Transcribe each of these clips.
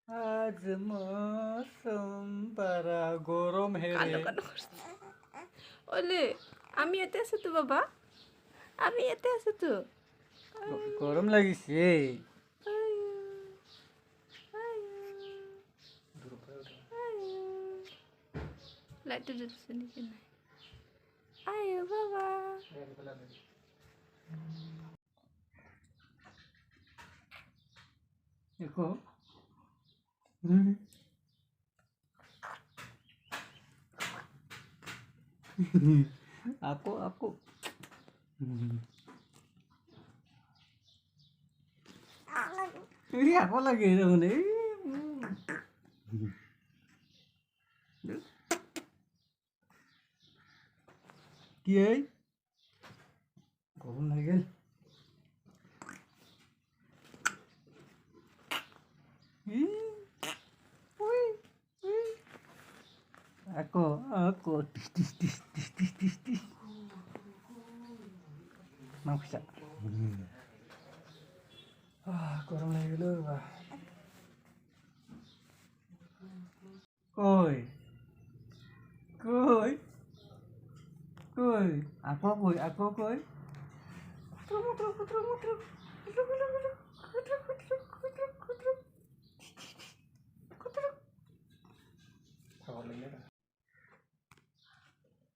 आज मौसम बड़ा गरम है रे ওলে আমি এতে আছো তো বাবা আমি এতে আছো তো গরম লাগিছে লাইট জ্বলছে নাকি না আয়ো বাবা দেখো aku ini aku lagi dong nih kiai gồm lagi aku tis mau bisa gồm lagi lu Côi Côi Côi Aku côi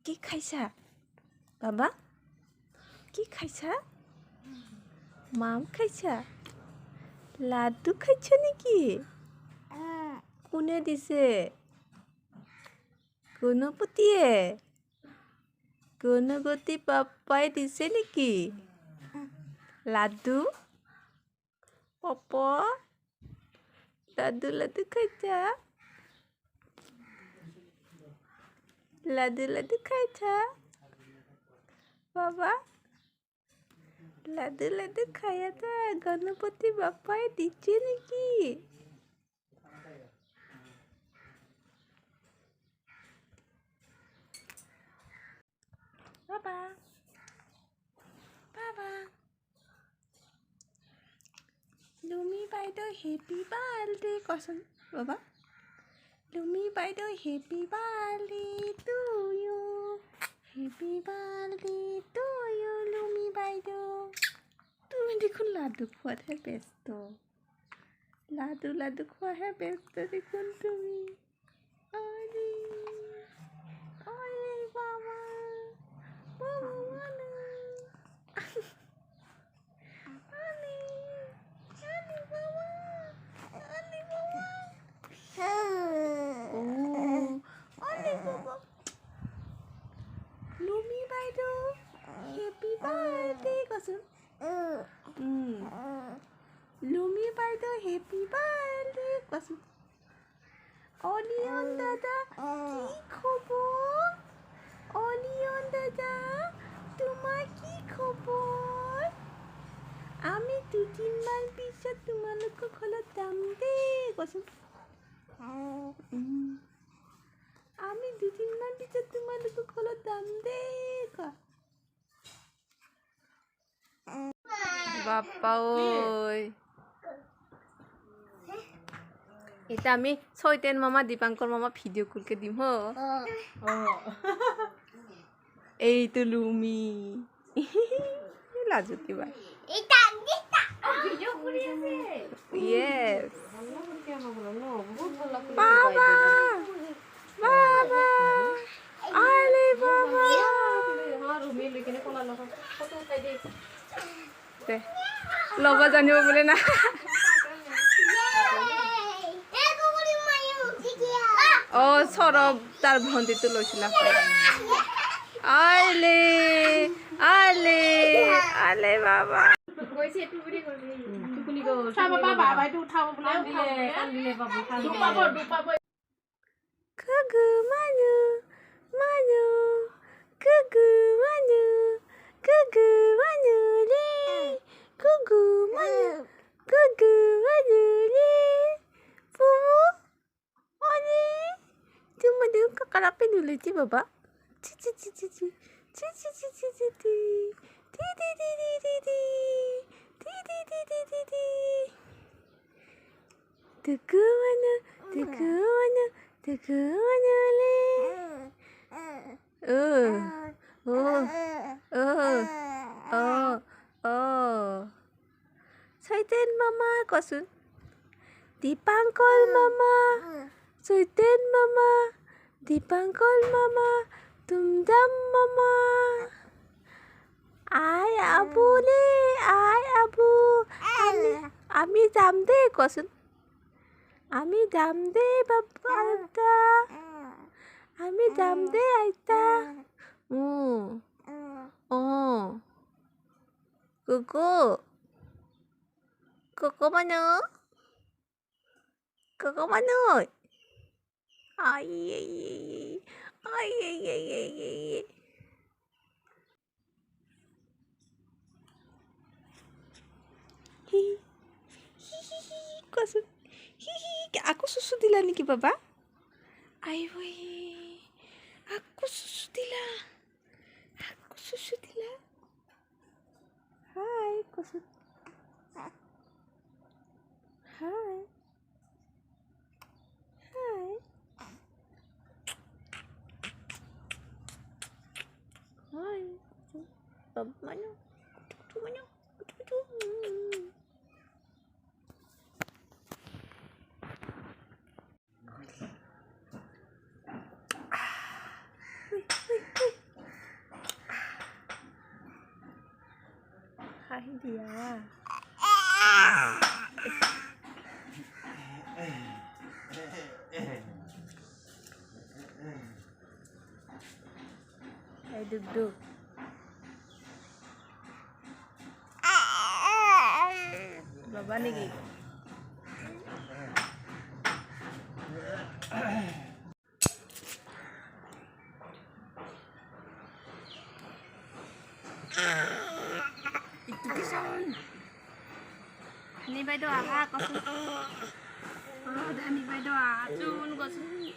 কি খাইছা বাবা কি খাইছা মাম খাইছা লাড্ডু খাইছা নাকি কোনে দিছে গণপতি পাপাই দিছে নেকি লাড্ডু পপ লাড্ডু খাইছা লাড্ডু খাইছা বাবা লাড্ডু খাইয়া তো গণপতি বাপাই দিচ্ছে নাকি বাবা লুমি বাইদেউ হেপি বাৰ্থডে কচোন বাবা লুমি বাইদেউ happy birthday to you happy birthday to you Lumi বাইদেউ তুমি দেখোন লাড্ডু খোৱাতহে ব্যস্ত লাড্ডু খোৱাহে ব্যস্ত দেখোন তুমি অৰে বাবা লুমি বাইদেউ হেপি বাৰ্থডে কচোন লুমি বাইদেউ হেপি বাৰ্থডে কচোন অনিয়ন দাদা কি খবৰ অনিয়ন দাদা তোমাৰ কি খবৰ আমি দুদিনমান পিছত তোমালোকৰ ঘৰত যাম দেই কচোন আমি দুদিনমান পিছত তোমালোকৰ ঘৰত যাম দেই কোৱা বাপ্পা ওই এটা আমি ছয়তেন মামা দীপাঙ্কর মামা ভিডিও কলকে দিম হ এই তো লুমি লাজুকি ভাই ইয়েস বাবা বাবা আলে বাবা লব জানিব বোলে না অ সরব তার ভন্টিটো লৈছিলা আলে আলে আলে বাবা Kakak dulu sih Bapak. Tukumanu, tukumanu, tukumanu le. Oh, oh, oh, oh, oh. Soiten mama kosun. Dipangkol mama. Soiten mama. Dipangkol mama. Tumdam mama. Ai abu le, ai abu. Ami jam de kosun. Ami jam de baba aita. Ami jam de aita. Oh. Kuku. Kuku mana? Kuku mana? Ai ai ai. Ai ai ai ai. Hi. Kosun. Aku susu dila niki baba? Ai woi. Aku susu dila. Aku susu dila. Hai kosun. Hai. Hai. Hai. Baba mana? Tu mana? Tu. Hai dia. Hai duduk. Baba lagi. Itu kisan. Ni bay doa ha kosun. Oh, dah ni bay doa. Cun kosun.